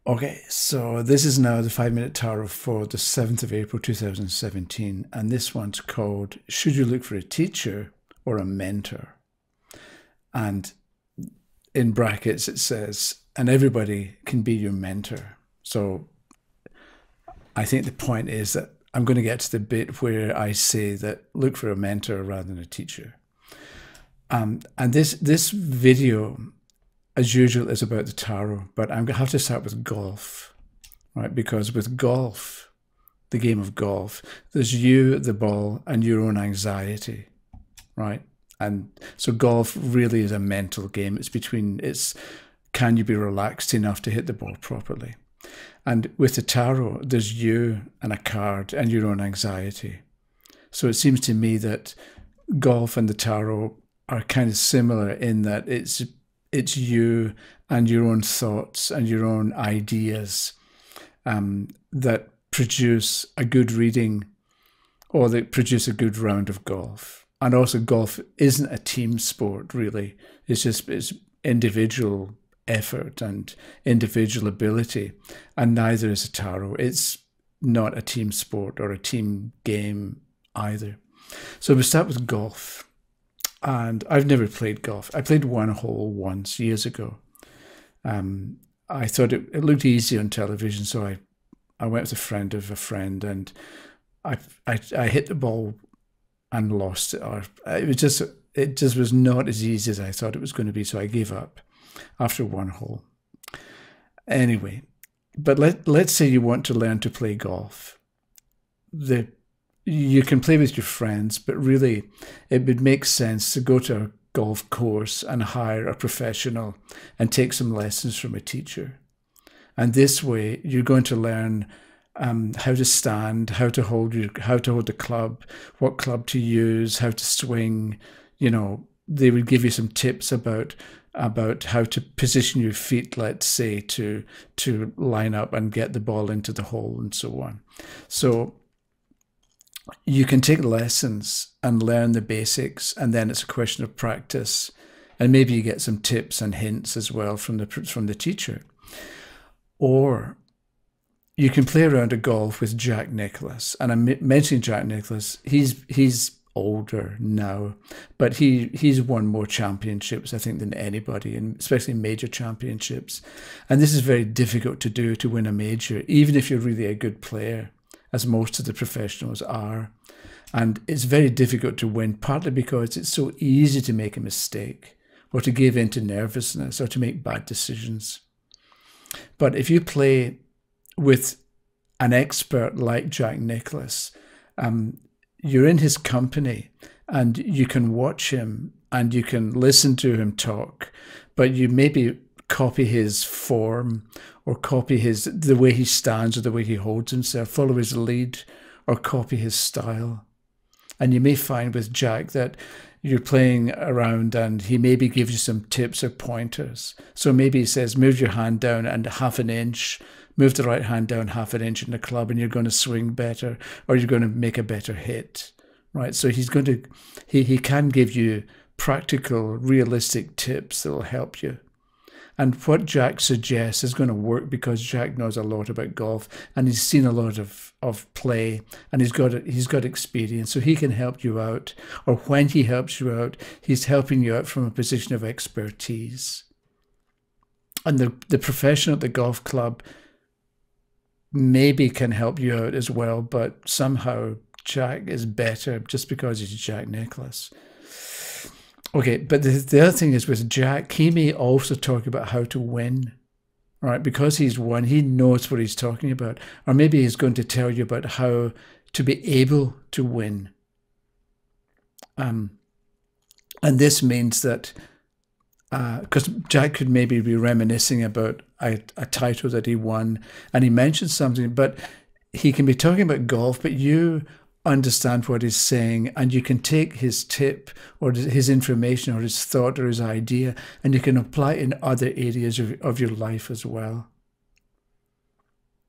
Okay, so this is now the 5 Minute Tarot for the 7th of April 2017, and this one's called Should You Look for a Teacher or a Mentor? And in brackets it says, and everybody can be your mentor. So I think the point is that I'm going to get to the bit where I say that look for a mentor rather than a teacher. And this video, as usual, is about the tarot, but I'm going to have to start with golf, right? Because with golf, the game of golf, there's you, the ball, and your own anxiety, right? And so golf really is a mental game. It's can you be relaxed enough to hit the ball properly? And with the tarot, there's you and a card and your own anxiety. So it seems to me that golf and the tarot are kind of similar in that it's you and your own thoughts and your own ideas that produce a good reading or that produce a good round of golf. And also golf isn't a team sport, really. It's individual effort and individual ability, and neither is a tarot. It's not a team sport or a team game either. So we start with golf. And I've never played golf. I played one hole once years ago. I thought it looked easy on television, so I went with a friend of a friend, and I hit the ball and lost it. Or it just was not as easy as I thought it was going to be. So I gave up after one hole. Anyway, but let's say you want to learn to play golf. You can play with your friends, but really it would make sense to go to a golf course and hire a professional and take some lessons from a teacher. And this way you're going to learn how to stand, how to hold the club, what club to use, how to swing. You know, they would give you some tips about how to position your feet, let's say, to line up and get the ball into the hole and so on. So you can take lessons and learn the basics, and then it's a question of practice, and maybe you get some tips and hints as well from the teacher. Or you can play around a golf with Jack Nicklaus, and I'm mentioning Jack Nicklaus. He's older now, but he's won more championships, I think, than anybody, and especially major championships. And this is very difficult to do, to win a major, even if you're really a good player, as most of the professionals are. And it's very difficult to win, partly because it's so easy to make a mistake or to give in to nervousness or to make bad decisions. But if you play with an expert like Jack Nicklaus, you're in his company and you can watch him and you can listen to him talk, but you maybe copy his form or copy the way he stands or the way he holds himself, follow his lead or copy his style. And you may find with Jack that you're playing around and he maybe gives you some tips or pointers. So maybe he says, move your hand down and half an inch, move the right hand down half an inch in the club and you're going to swing better, or you're going to make a better hit, right? So he can give you practical, realistic tips that will help you. And what Jack suggests is going to work because Jack knows a lot about golf and he's seen a lot of play and he's got experience, so he can help you out. Or when he helps you out, he's helping you out from a position of expertise. And the professional at the golf club maybe can help you out as well, but somehow Jack is better just because he's Jack Nicklaus. Okay, but the other thing is with Jack, he may also talk about how to win, right? Because he's won, he knows what he's talking about. Or maybe he's going to tell you about how to be able to win. And this means that, because Jack could maybe be reminiscing about a title that he won, and he mentions something, but he can be talking about golf, but you understand what he's saying, and you can take his tip or his information or his thought or his idea and you can apply it in other areas of your life as well.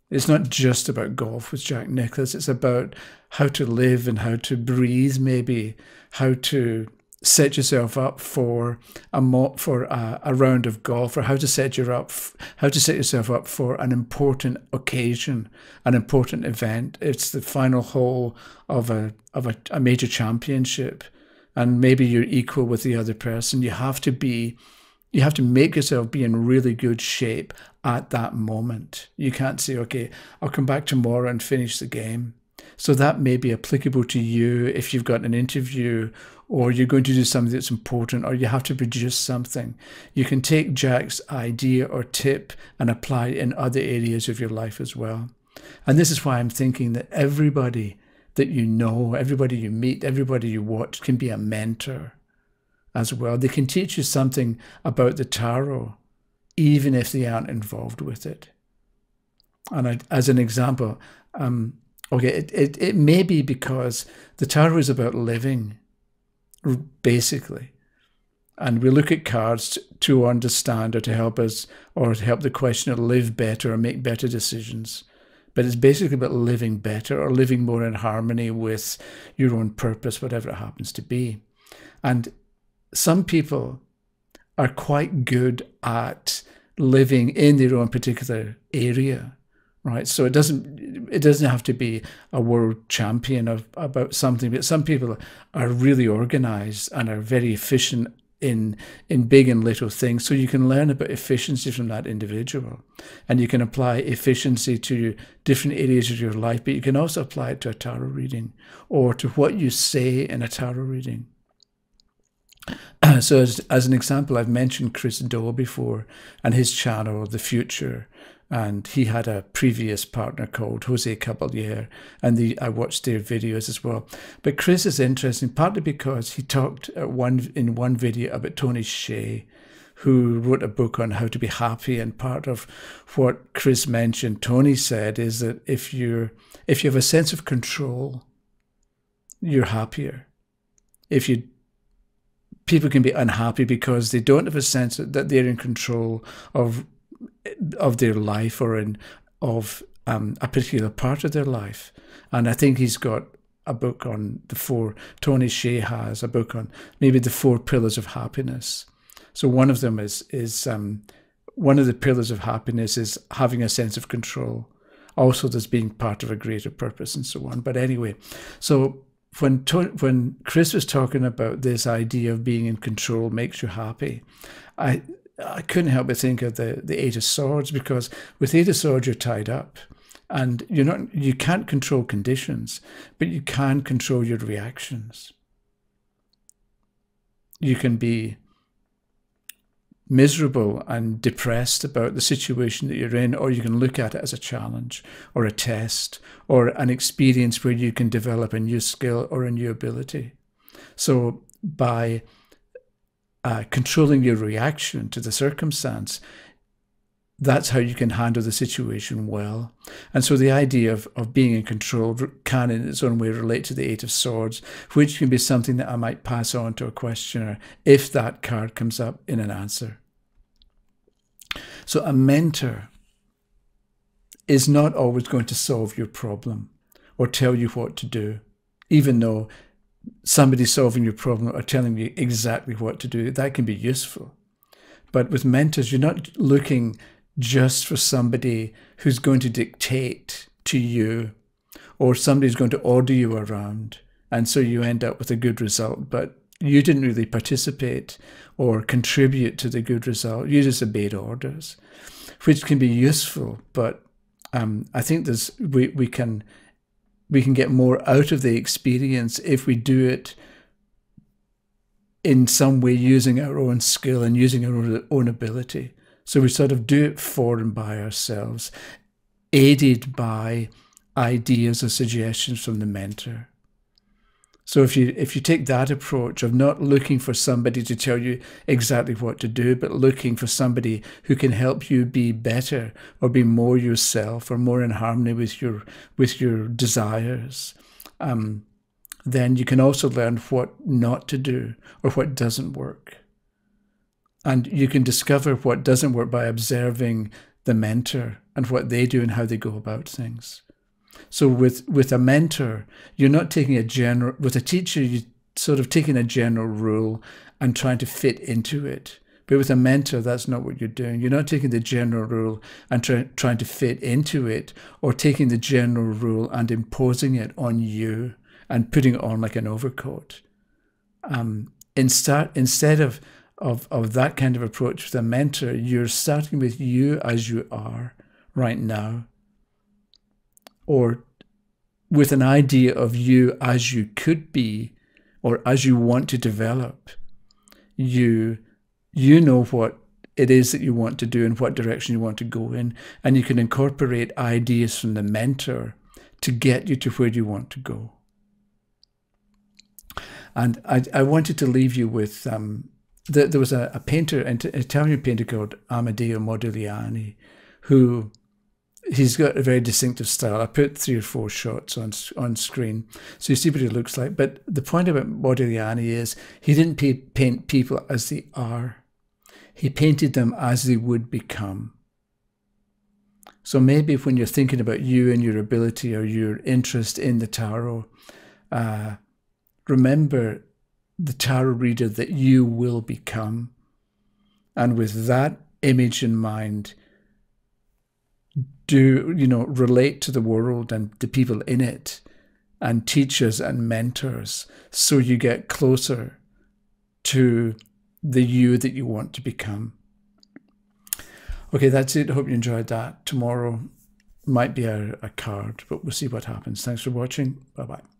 It's not just about golf with Jack Nicklaus, it's about how to live and how to breathe, maybe how to set yourself up for a round of golf, or how to set yourself up for an important occasion, an important event. It's the final hole of a major championship, and maybe you're equal with the other person. You have to make yourself be in really good shape at that moment. You can't say, okay, I'll come back tomorrow and finish the game. So that may be applicable to you if you've got an interview, or you're going to do something that's important, or you have to produce something. You can take Jack's idea or tip and apply it in other areas of your life as well. And this is why I'm thinking that everybody that you know, everybody you meet, everybody you watch can be a mentor as well. They can teach you something about the tarot, even if they aren't involved with it. And as an example, okay, it may be because the tarot is about living, basically. And we look at cards to understand, or to help us, or to help the questioner live better or make better decisions. But it's basically about living better, or living more in harmony with your own purpose, whatever it happens to be. And some people are quite good at living in their own particular area, right? So it doesn't have to be a world champion about something, but some people are really organized and are very efficient in big and little things. So you can learn about efficiency from that individual, and you can apply efficiency to different areas of your life, but you can also apply it to a tarot reading, or to what you say in a tarot reading. So as an example, I've mentioned Chris Do before, and his channel, The Future, and he had a previous partner called Jose Caballero, and I watched their videos as well. But Chris is interesting, partly because he talked in one video about Tony Hsieh, who wrote a book on how to be happy. And part of what Chris mentioned, Tony said, is that if you have a sense of control, you're happier. People can be unhappy because they don't have a sense that they're in control of their life, or of a particular part of their life. And I think he's got a book on Tony Hsieh has a book on maybe the 4 pillars of happiness. So one of them is one of the pillars of happiness is having a sense of control. Also, there's being part of a greater purpose and so on. But anyway, so when Chris was talking about this idea of being in control makes you happy, I couldn't help but think of the 8 of Swords, because with 8 of Swords you're tied up, and you can't control conditions, but you can control your reactions. You can be miserable and depressed about the situation that you're in, or you can look at it as a challenge or a test or an experience where you can develop a new skill or a new ability. So by controlling your reaction to the circumstance, that's how you can handle the situation well. And so the idea of being in control can in its own way relate to the 8 of Swords, which can be something that I might pass on to a questioner if that card comes up in an answer. So a mentor is not always going to solve your problem or tell you what to do, even though somebody solving your problem or telling you exactly what to do, that can be useful. But with mentors, you're not looking just for somebody who's going to dictate to you, or somebody's going to order you around, and so you end up with a good result, but you didn't really participate or contribute to the good result. You just obeyed orders, which can be useful, but I think we can get more out of the experience if we do it in some way using our own skill and using our own ability. So we sort of do it for and by ourselves, aided by ideas or suggestions from the mentor. So if you take that approach of not looking for somebody to tell you exactly what to do, but looking for somebody who can help you be better or be more yourself or more in harmony with your desires, then you can also learn what not to do or what doesn't work. And you can discover what doesn't work by observing the mentor and what they do and how they go about things. So with a mentor, you're not taking with a teacher, you sort of taking a general rule and trying to fit into it. But with a mentor, that's not what you're doing. You're not taking the general rule and trying to fit into it, or taking the general rule and imposing it on you and putting it on like an overcoat. Instead of that kind of approach with a mentor, you're starting with you as you are right now, or with an idea of you as you could be, or as you want to develop. You know what it is that you want to do and what direction you want to go in, and you can incorporate ideas from the mentor to get you to where you want to go. And I wanted to leave you with, there was a painter, an Italian painter called Amedeo Modigliani, who, he's got a very distinctive style. I put 3 or 4 shots on screen, so you see what he looks like. But the point about Modigliani is he didn't paint people as they are. He painted them as they would become. So maybe when you're thinking about you and your ability or your interest in the tarot, remember the tarot reader that you will become. And with that image in mind, relate to the world and the people in it, and teachers and mentors, so you get closer to the you that you want to become. Okay, that's it. Hope you enjoyed that. Tomorrow might be a card, but we'll see what happens. Thanks for watching. Bye-bye.